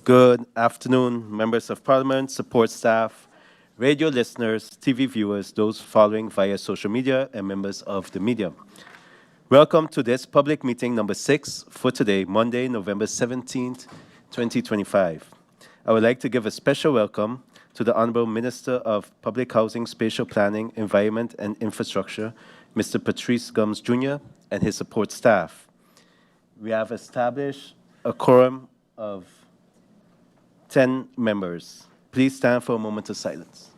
Good afternoon, members of parliament, support staff, radio listeners, TV viewers, those following via social media, and members of the media. Welcome to this public meeting number 6 for today, Monday, November 17th, 2025. I would like to give a special welcome to the Honorable Minister of Public Housing, Spatial Planning, Environment and Infrastructure, Mr. Patrice Gums Jr., and his support staff. We have established a quorum of 10 members. Please stand for a moment of silence.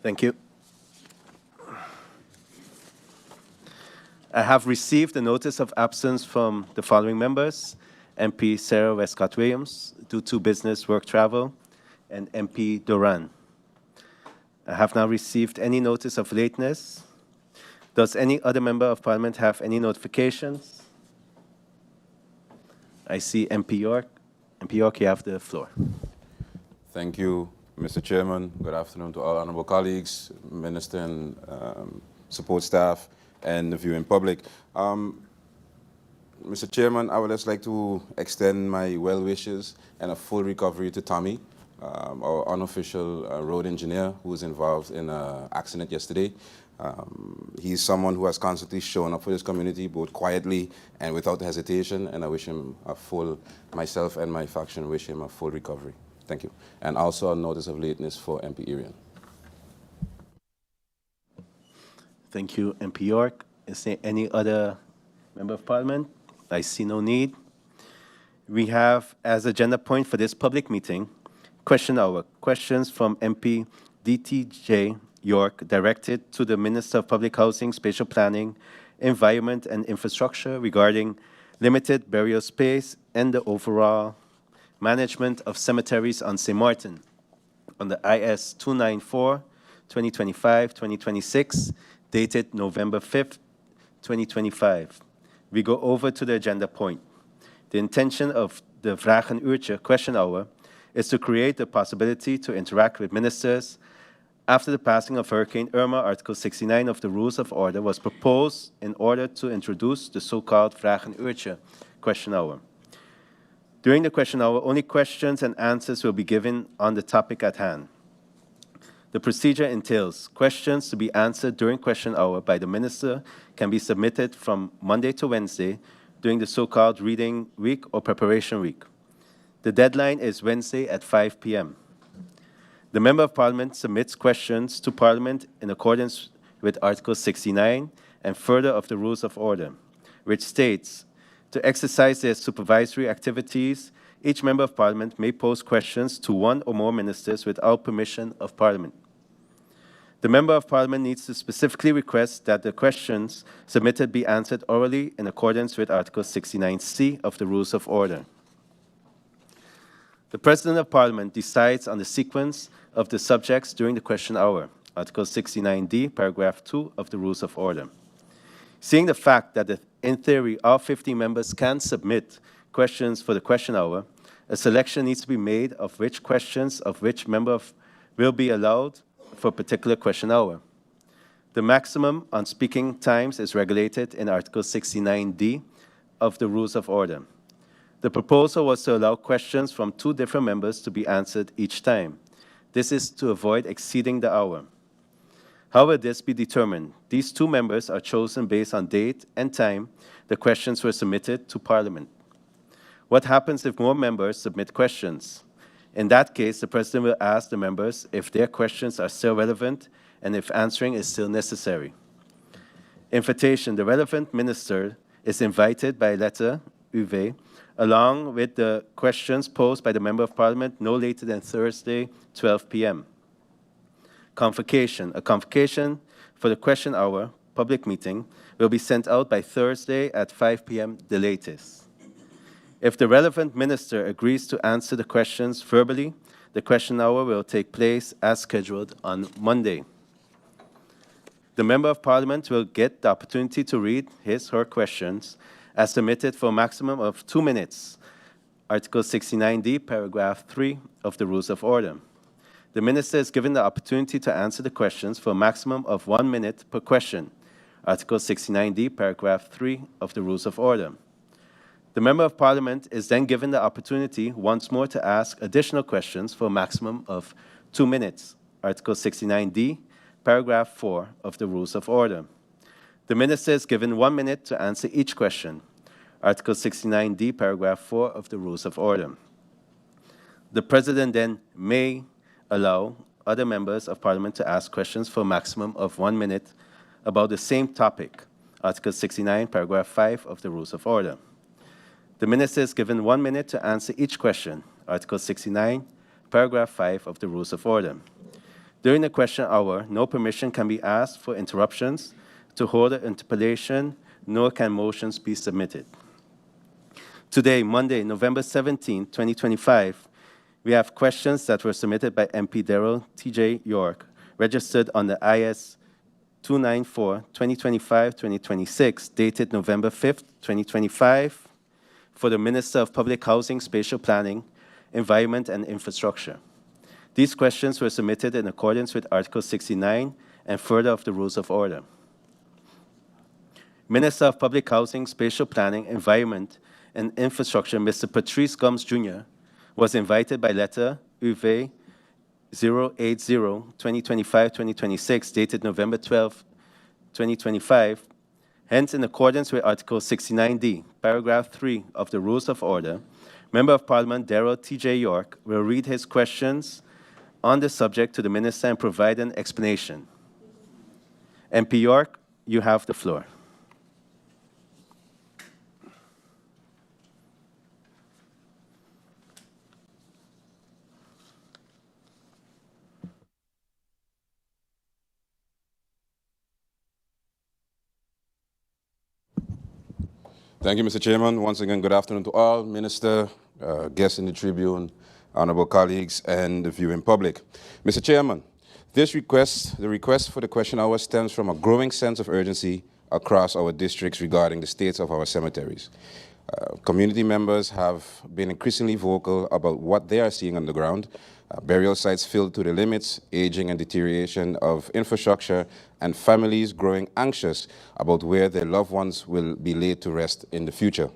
Thank you. I have received a notice of absence from the following members: MP Sarah Westcott-Williams, due to business work travel, and MP Doran. I have now received any notice of lateness. Does any other member of parliament have any notifications? I see MP York. MP York, you have the floor. Thank you, Mr. Chairman. Good afternoon to all honorable colleagues, minister and support staff, and the viewing public. Mr. Chairman, I would just like to extend my well wishes and a full recovery to Tommy, our unofficial road engineer who was involved in an accident yesterday. He's someone who has constantly shown up for this community, both quietly and without hesitation, and I wish him myself and my faction wish him a full recovery. Thank you. And also a notice of lateness for MP Irian. Thank you, MP York. Is there any other member of parliament? I see no need. We have as agenda point for this public meeting, question hour. Questions from MP D.T.J. York directed to the Minister of Public Housing, Spatial Planning, Environment and Infrastructure regarding limited burial space and the overall management of cemeteries on Sint Maarten on the IS 294-2025-2026, dated November 5th, 2025. We go over to the agenda point. The intention of the Vragenuurtje question hour is to create the possibility to interact with ministers. After the passing of Hurricane Irma, Article 69 of the Rules of Order was proposed in order to introduce the so-called Vragenuurtje question hour. During the question hour, only questions and answers will be given on the topic at hand. The procedure entails questions to be answered during question hour by the minister can be submitted from Monday to Wednesday during the so-called reading week or preparation week. The deadline is Wednesday at 5 p.m. The Member of Parliament submits questions to Parliament in accordance with Article 69 and further of the Rules of Order, which states, to exercise their supervisory activities, each Member of Parliament may pose questions to one or more ministers without permission of Parliament. The Member of Parliament needs to specifically request that the questions submitted be answered orally in accordance with Article 69C of the Rules of Order. The President of Parliament decides on the sequence of the subjects during the question hour, Article 69D, paragraph 2 of the Rules of Order. Seeing the fact that in theory all 50 members can submit questions for the question hour, a selection needs to be made of which questions of which member will be allowed for a particular question hour. The maximum on speaking times is regulated in Article 69D of the Rules of Order. The proposal was to allow questions from 2 different members to be answered each time. This is to avoid exceeding the hour. How will this be determined? These 2 members are chosen based on date and time the questions were submitted to Parliament. What happens if more members submit questions? In that case, the President will ask the members if their questions are still relevant and if answering is still necessary. Invitation. The relevant minister is invited by letter, UV, along with the questions posed by the Member of Parliament no later than Thursday, 12 p.m. Convocation. A convocation for the question hour public meeting will be sent out by Thursday at 5 p.m. the latest. If the relevant minister agrees to answer the questions verbally, the question hour will take place as scheduled on Monday. The Member of Parliament will get the opportunity to read his or her questions as submitted for a maximum of 2 minutes. Article 69D, paragraph 3 of the Rules of Order. The minister is given the opportunity to answer the questions for a maximum of 1 minute per question. Article 69D, paragraph 3 of the Rules of Order. The Member of Parliament is then given the opportunity once more to ask additional questions for a maximum of 2 minutes. Article 69D, paragraph 4 of the Rules of Order. The minister is given 1 minute to answer each question. Article 69D, paragraph 4 of the Rules of Order. The President then may allow other members of Parliament to ask questions for a maximum of 1 minute about the same topic. Article 69, paragraph 5 of the Rules of Order. The minister is given 1 minute to answer each question. Article 69, paragraph 5 of the Rules of Order. During the question hour, no permission can be asked for interruptions to hold an interpellation, nor can motions be submitted. Today, Monday, November 17, 2025, we have questions that were submitted by MP D.T.J. York, registered on the IS 294-2025-2026, dated November 5, 2025, for the Minister of Public Housing, Spatial Planning, Environment and Infrastructure. These questions were submitted in accordance with Article 69 and further of the Rules of Order. Minister of Public Housing, Spatial Planning, Environment and Infrastructure, Mr. Patrice Gomes Jr., was invited by letter UV 080-2025-2026, dated November 12, 2025. Hence, in accordance with Article 69D, paragraph 3 of the Rules of Order, Member of Parliament Darrell T.J. York will read his questions on the subject to the Minister and provide an explanation. MP York, you have the floor. Thank you, Mr. Chairman. Once again, good afternoon to all, Minister, guests in the Tribune, honorable colleagues, and the viewing public. Mr. Chairman, the request for the question hour stems from a growing sense of urgency across our districts regarding the state of our cemeteries. Community members have been increasingly vocal about what they are seeing on the ground. Burial sites filled to the limits, aging and deterioration of infrastructure, and families growing anxious about where their loved ones will be laid to rest in the future.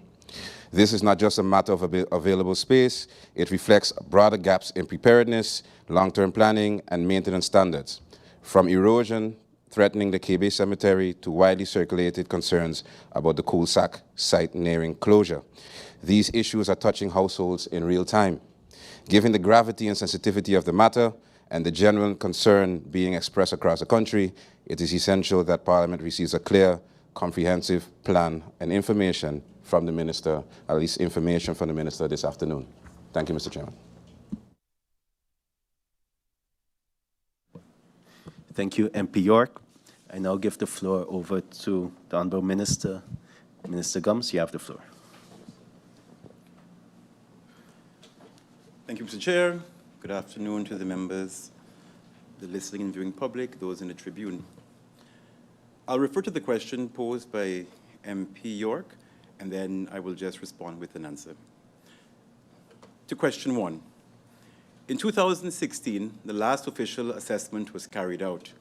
This is not just a matter of available space, it reflects broader gaps in preparedness, long-term planning, and maintenance standards. From erosion threatening the KB Cemetery to widely circulated concerns about the Coolsack site nearing closure. These issues are touching households in real time. Given the gravity and sensitivity of the matter and the genuine concern being expressed across the country, it is essential that Parliament receives a clear, comprehensive plan and information from the Minister, at least information from the Minister this afternoon. Thank you, Mr. Chairman. Thank you, MP York. I now give the floor over to the Honourable Minister. Minister Gomes, you have the floor. Thank you, Mr. Chair. Good afternoon to the members, the listening and viewing public, those in the Tribune. I'll refer to the question posed by MP York, and then I will just respond with an answer. To question 1. In 2016, the last official assessment was carried out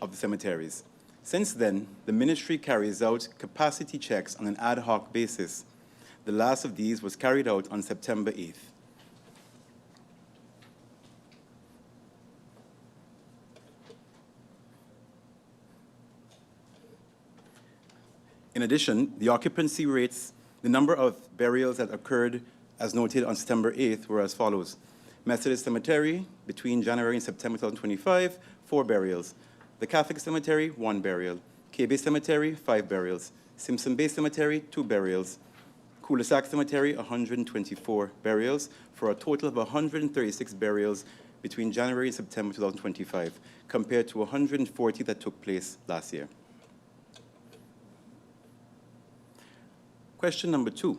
of the cemeteries. Since then, the Ministry carries out capacity checks on an ad hoc basis. The last of these was carried out on September 8th. In addition, the occupancy rates, the number of burials that occurred as noted on September 8th were as follows. Methodist Cemetery, between January and September 2025, 4 burials. The Catholic Cemetery, 1 burial. KB Cemetery, 5 burials. Simpson Bay Cemetery, 2 burials. Coolsack Cemetery, 124 burials, for a total of 136 burials between January and September 2025, compared to 140 that took place last year. Question number 2.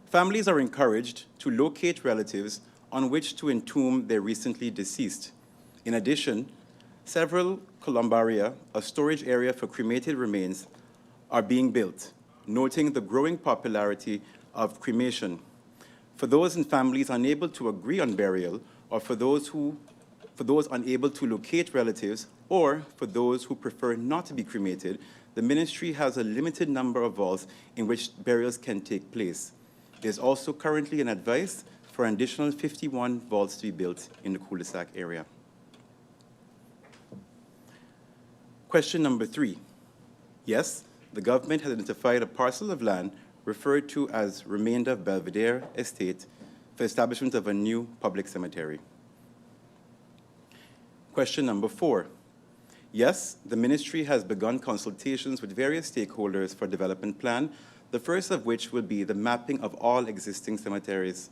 Families are encouraged to locate relatives on which to entomb their recently deceased. In addition, several columbaria, a storage area for cremated remains, are being built, noting the growing popularity of cremation. For those in families unable to agree on burial or for those unable to locate relatives, or for those who prefer not to be cremated, the ministry has a limited number of vaults in which burials can take place. There's also currently an advice for an additional 51 vaults to be built in the cul-de-sac area. Question number 3. Yes, the government has identified a parcel of land referred to as remainder of Belvedere Estate for establishment of a new public cemetery. Question number 4. Yes, the ministry has begun consultations with various stakeholders for a development plan, the first of which will be the mapping of all existing cemeteries.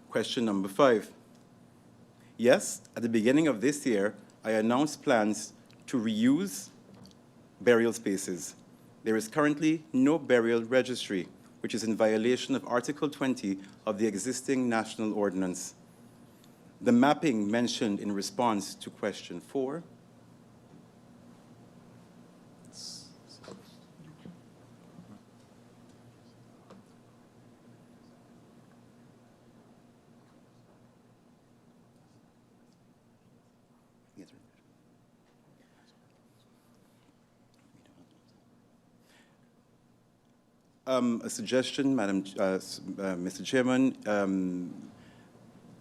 Question number 5. Yes, at the beginning of this year, I announced plans to reuse burial spaces. There is currently no burial registry, which is in violation of Article 20 of the existing national ordinance. The mapping mentioned in response to question 4 a suggestion, Mr. Chairman,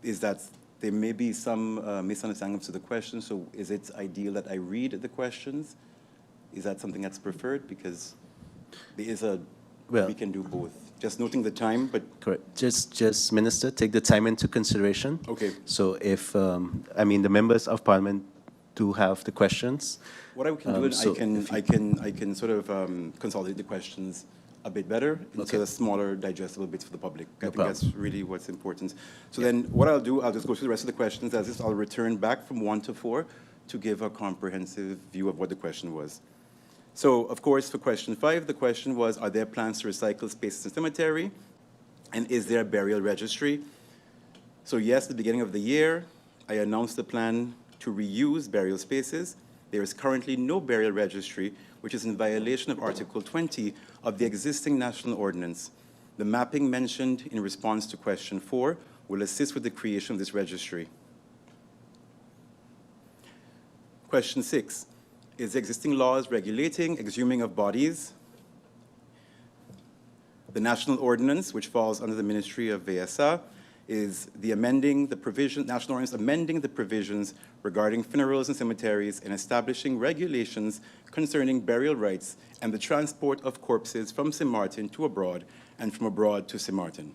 is that there may be some misunderstanding to the question, so is it ideal that I read the questions? Is that something that's preferred? Because there is we can do both. Just noting the time, but... Correct. Just, Minister, take the time into consideration. Okay. So if, the members of Parliament do have the questions. What I can do is I can sort of consolidate the questions a bit better into a smaller, digestible bits for the public. I think that's really what's important. So then what I'll do, I'll just go through the rest of the questions. As if I'll return back from 1 to 4 to give a comprehensive view of what the question was. So, of course, for question 5, the question was, are there plans to recycle spaces in cemetery? And is there a burial registry? So yes, at the beginning of the year, I announced the plan to reuse burial spaces. There is currently no burial registry, which is in violation of Article 20 of the existing national ordinance. The mapping mentioned in response to question 4 will assist with the creation of this registry. Question 6, is the existing laws regulating exhuming of bodies? The national ordinance, which falls under the Ministry of VSA, is national ordinance amending the provisions regarding funerals and cemeteries and establishing regulations concerning burial rights and the transport of corpses from Sint Maarten to abroad and from abroad to Sint Maarten.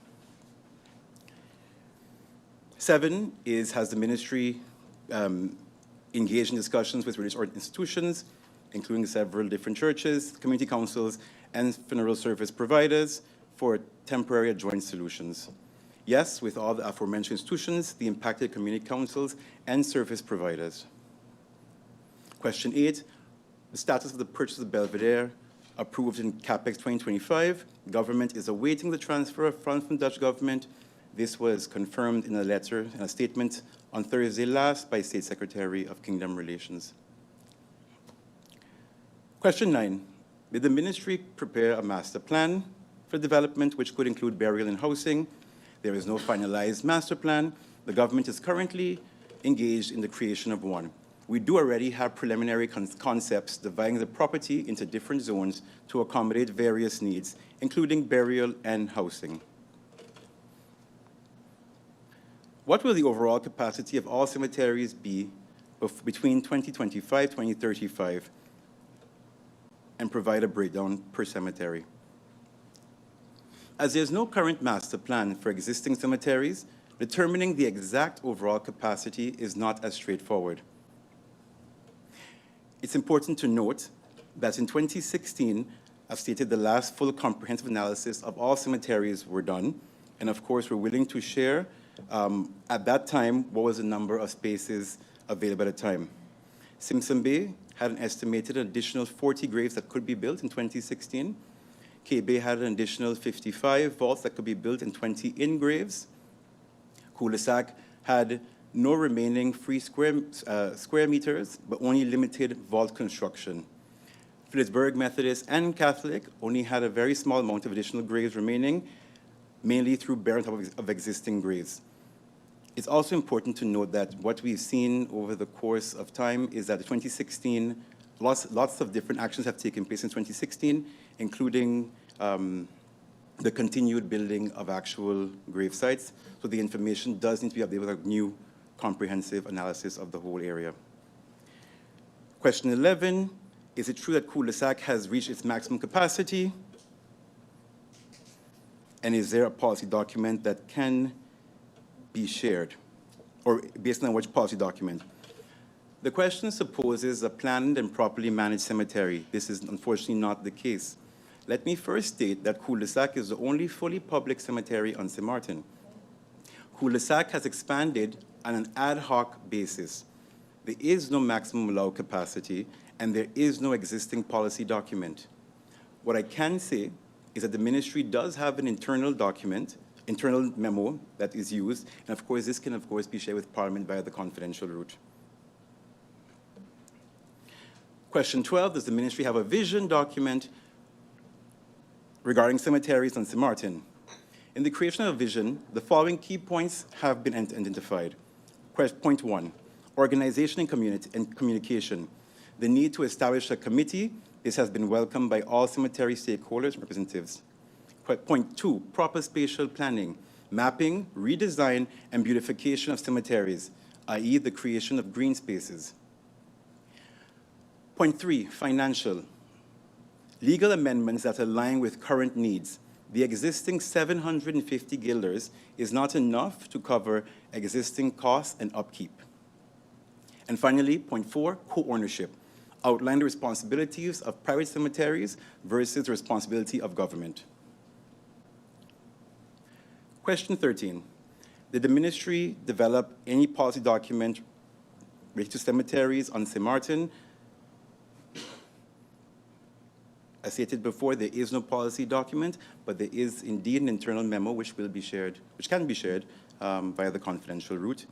7 is, has the ministry engaged in discussions with religious institutions, including several different churches, community councils, and funeral service providers for temporary joint solutions? Yes, with all the aforementioned institutions, the impacted community councils, and service providers. Question 8, the status of the purchase of Belvedere approved in CapEx 2025. Government is awaiting the transfer of funds from Dutch government. This was confirmed in a letter and a statement on Thursday last by State Secretary of Kingdom Relations. Question 9, did the ministry prepare a master plan for development which could include burial and housing? There is no finalized master plan. The government is currently engaged in the creation of one. We do already have preliminary concepts dividing the property into different zones to accommodate various needs, including burial and housing. What will the overall capacity of all cemeteries be between 2025-2035, and provide a breakdown per cemetery? As there's no current master plan for existing cemeteries, determining the exact overall capacity is not as straightforward. It's important to note that in 2016, I've stated the last full comprehensive analysis of all cemeteries were done, and of course, we're willing to share at that time what was the number of spaces available at the time. Simpson Bay had an estimated additional 40 graves that could be built in 2016. K-Bay had an additional 55 vaults that could be built in 20 in-graves. Cul-de-sac had no remaining free square meters, but only limited vault construction. Phillipsburg Methodist and Catholic only had a very small amount of additional graves remaining, mainly through burying on top of existing graves. It's also important to note that what we've seen over the course of time is that in 2016, lots of different actions have taken place in 2016, including the continued building of actual grave sites. So the information does need to be updated with a new comprehensive analysis of the whole area. Question 11, is it true that cul-de-sac has reached its maximum capacity? And is there a policy document that can be shared? Or based on which policy document? The question supposes a planned and properly managed cemetery. This is unfortunately not the case. Let me first state that cul-de-sac is the only fully public cemetery on Sint Maarten. Cul-de-sac has expanded on an ad hoc basis. There is no maximum allowed capacity, and there is no existing policy document. What I can say is that the ministry does have an internal document, internal memo that is used, and of course, this can of course be shared with Parliament via the confidential route. Question 12, does the ministry have a vision document regarding cemeteries on Sint Maarten? In the creation of a vision, the following key points have been identified. Point 1, organization and communication. The need to establish a committee. This has been welcomed by all cemetery stakeholders and representatives. Point 2, proper spatial planning, mapping, redesign, and beautification of cemeteries, i.e. the creation of green spaces. Point 3, financial. Legal amendments that align with current needs. The existing 750 guilders is not enough to cover existing costs and upkeep. And finally, point 4, co-ownership. Outline the responsibilities of private cemeteries versus the responsibility of government. Question 13, did the ministry develop any policy document related to cemeteries on Sint Maarten? As stated before, there is no policy document, but there is indeed an internal memo which will be shared, which can be shared via the confidential route.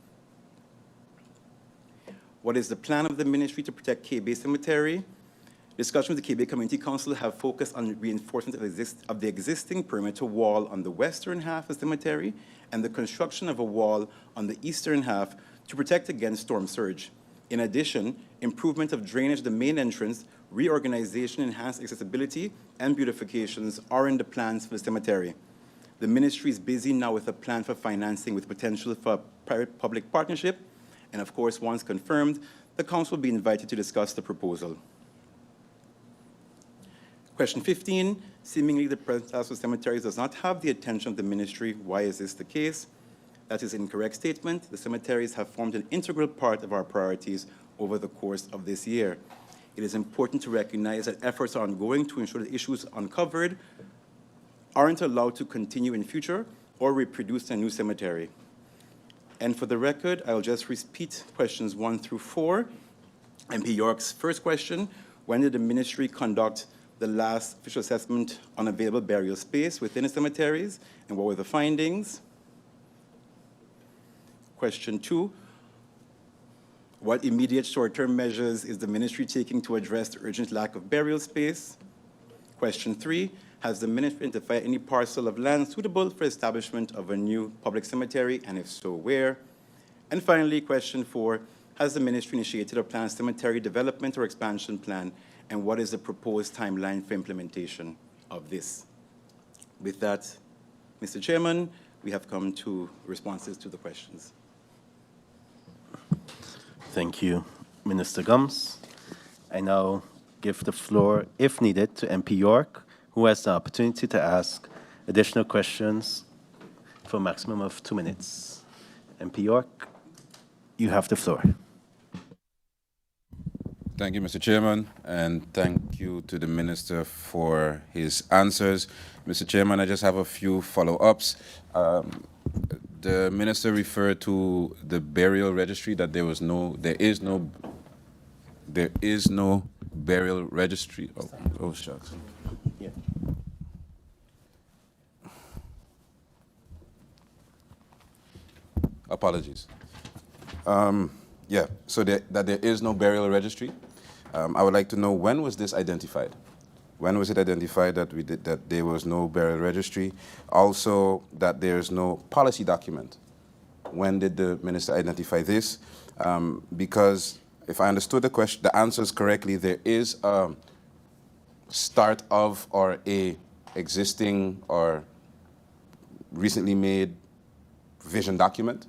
What is the plan of the ministry to protect K-Bay Cemetery? Discussions with the K-Bay Community Council have focused on reinforcement of the existing perimeter wall on the western half of the cemetery and the construction of a wall on the eastern half to protect against storm surge. In addition, improvement of drainage at the main entrance, reorganization, enhanced accessibility, and beautifications are in the plans for the cemetery. The ministry is busy now with a plan for financing with potential for private-public partnership, and of course, once confirmed, the council will be invited to discuss the proposal. Question 15, seemingly the present status of cemeteries does not have the attention of the ministry. Why is this the case? That is an incorrect statement. The cemeteries have formed an integral part of our priorities over the course of this year. It is important to recognize that efforts are ongoing to ensure that issues uncovered aren't allowed to continue in future or reproduce a new cemetery. And for the record, I'll just repeat questions 1 through 4. MP York's first question, when did the ministry conduct the last official assessment on available burial space within the cemeteries, and what were the findings? Question 2, what immediate short-term measures is the ministry taking to address the urgent lack of burial space? Question 3, has the ministry identified any parcel of land suitable for establishment of a new public cemetery, and if so, where? And finally, question 4, has the ministry initiated a planned cemetery development or expansion plan, and what is the proposed timeline for implementation of this? With that, Mr. Chairman, we have come to responses to the questions. Thank you, Minister Gums. I now give the floor, if needed, to MP York, who has the opportunity to ask additional questions for a maximum of 2 minutes. MP York, you have the floor. Thank you, Mr. Chairman, and thank you to the Minister for his answers. Mr. Chairman, I just have a few follow-ups. The Minister referred to the burial registry, that there is no burial registry. Oh shucks. Yeah. Apologies. Yeah, so that there is no burial registry. I would like to know, when was this identified? When was it identified that that there was no burial registry? Also, that there's no policy document. When did the minister identify this? Because if I understood the answers correctly, there is a start of or a existing or recently made vision document.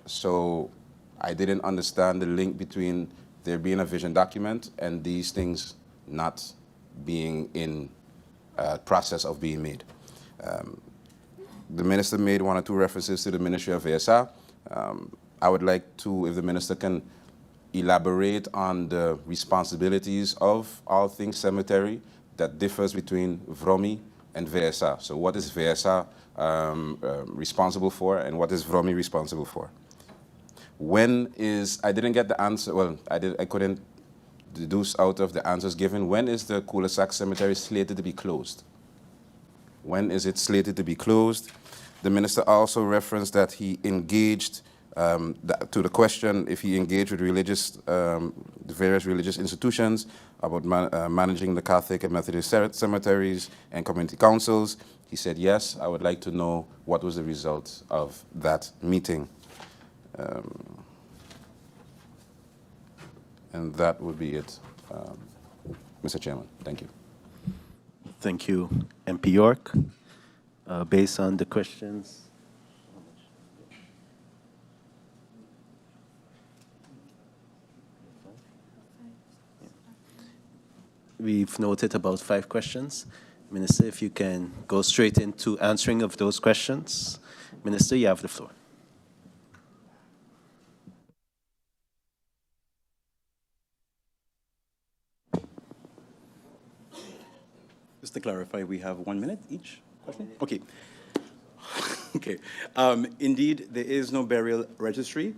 So I didn't understand the link between there being a vision document and these things not being in process of being made. The minister made one or two references to the Ministry of VSR. I would like to, if the minister can elaborate on the responsibilities of all things cemetery that differs between VROMI and VSR. So what is VSR responsible for and what is VROMI responsible for? When is, I didn't get the answer, well, I couldn't deduce out of the answers given, when is the Cul-de-sac cemetery slated to be closed? When is it slated to be closed? The minister also referenced that he engaged, to the question if he engaged with religious, the various religious institutions about managing the Catholic and Methodist cemeteries and community councils. He said, yes, I would like to know what was the result of that meeting. And that would be it, Mr. Chairman. Thank you. Thank you, MP York. Based on the questions. We've noted about 5 questions. Minister, if you can go straight into answering of those questions. Minister, you have the floor. Just to clarify, we have 1 minute each question? Okay. Okay. Indeed, there is no burial registry.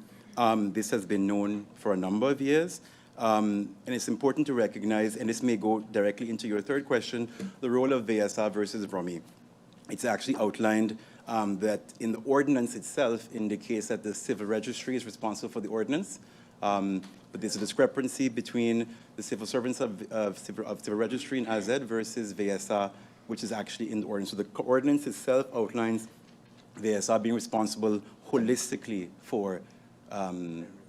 This has been known for a number of years. And it's important to recognize, and this may go directly into your third question, the role of VSR versus VROMI. It's actually outlined that in the ordinance itself indicates that the civil registry is responsible for the ordinance. But there's a discrepancy between the civil servants of civil registry in AZ versus VSR, which is actually in the ordinance. So the ordinance itself outlines VSR being responsible holistically for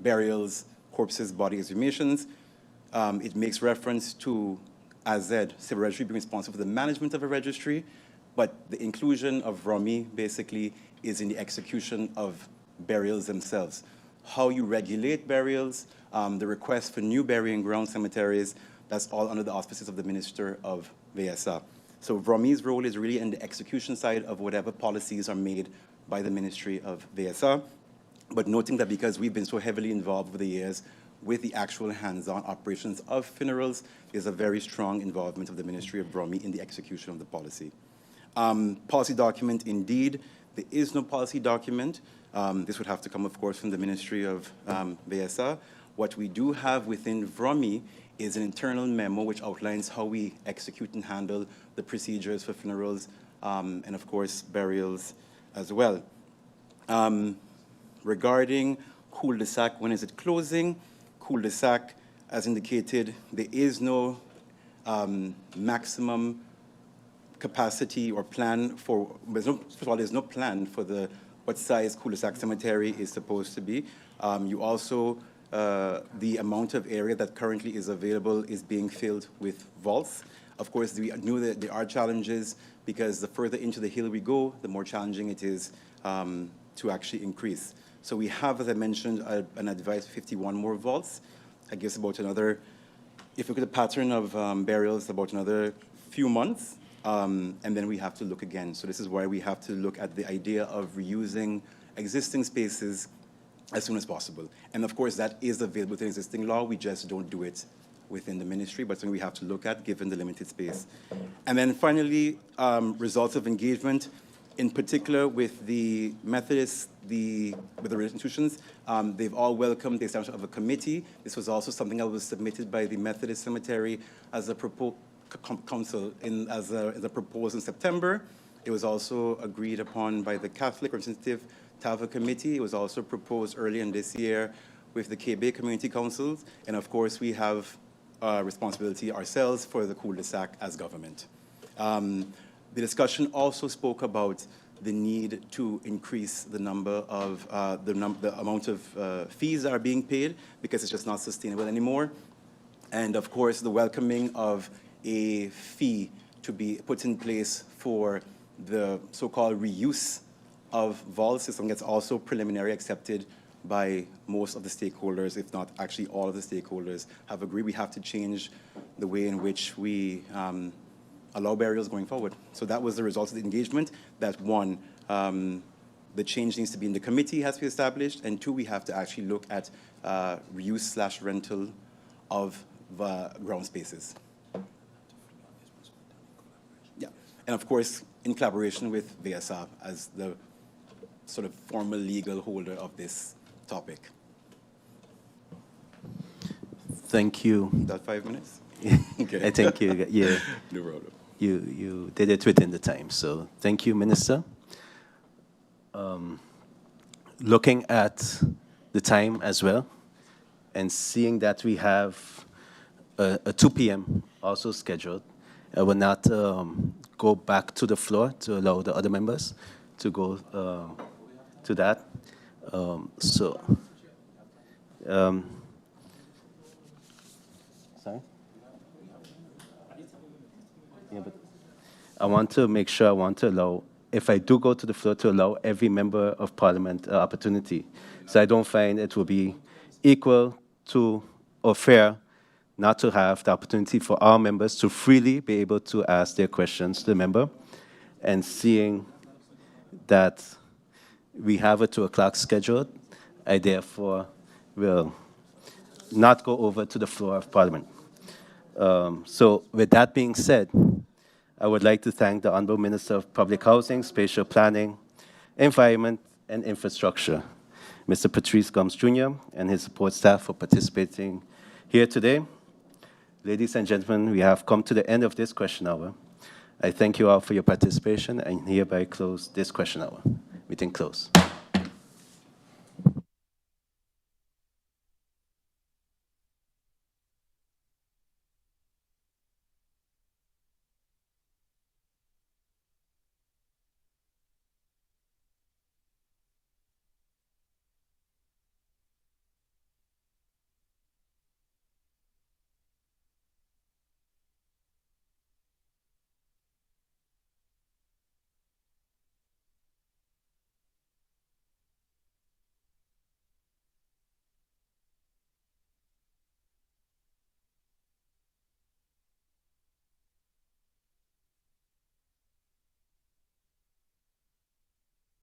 burials, corpses, body exhumations. It makes reference to AZ, civil registry, being responsible for the management of a registry, but the inclusion of VROMI basically is in the execution of burials themselves. How you regulate burials, the request for new burying ground cemeteries, that's all under the auspices of the Minister of VSR. So VROMI's role is really in the execution side of whatever policies are made by the Ministry of VSR, but noting that because we've been so heavily involved over the years with the actual hands-on operations of funerals, there's a very strong involvement of the Ministry of VROMI in the execution of the policy. Policy document, indeed, there is no policy document. This would have to come, of course, from the Ministry of VSR. What we do have within VROMI is an internal memo which outlines how we execute and handle the procedures for funerals and, of course, burials as well. Regarding cul-de-sac, when is it closing? Cul-de-sac, as indicated, there is no maximum capacity or plan for, first of all, there's no plan for what size cul-de-sac cemetery is supposed to be. You also, the amount of area that currently is available is being filled with vaults. Of course, we knew that there are challenges because the further into the hill we go, the more challenging it is to actually increase. So we have, as I mentioned, an advised 51 more vaults. I guess about another, if you look at the pattern of burials, about another few months. And then we have to look again. So this is why we have to look at the idea of reusing existing spaces as soon as possible. And of course, that is available within existing law. We just don't do it within the ministry, but something we have to look at given the limited space. And then finally, results of engagement, in particular with the Methodists, with the institutions, they've all welcomed the establishment of a committee. This was also something that was submitted by the Methodist Cemetery as a council as a proposal in September. It was also agreed upon by the Catholic Representative Tava Committee. It was also proposed early in this year with the KB Community Councils. And of course, we have responsibility ourselves for the cul-de-sac as government. The discussion also spoke about the need to increase the number of the amount of fees that are being paid because it's just not sustainable anymore. And of course, the welcoming of a fee to be put in place for the so-called reuse of vault system gets also preliminary accepted by most of the stakeholders, if not actually all of the stakeholders have agreed. We have to change the way in which we allow burials going forward. So that was the result of the engagement, that one, the change needs to be in the committee, has to be established, and two, we have to actually look at reuse/rental of ground spaces. Yeah, and of course, in collaboration with VSR as the sort of formal legal holder of this topic. Thank you. Is that 5 minutes? Okay. I think you No problem. you did it within the time. So thank you, Minister. Looking at the time as well, and seeing that we have a 2 p.m. also scheduled, I will not go back to the floor to allow the other members to go to that. Sorry? Yeah, but I want to make sure, I want to allow, if I do go to the floor, to allow every member of parliament opportunity. So I don't find it will be equal to or fair not to have the opportunity for our members to freely be able to ask their questions to the member. And seeing that we have a 2 o'clock scheduled, I therefore will not go over to the floor of Parliament. So with that being said, I would like to thank the Honourable Minister of Public Housing, Spatial Planning, Environment and Infrastructure, Mr. Patrice Gomes Jr., and his support staff for participating here today. Ladies and gentlemen, we have come to the end of this question hour. I thank you all for your participation and hereby close this question hour. Meeting closed.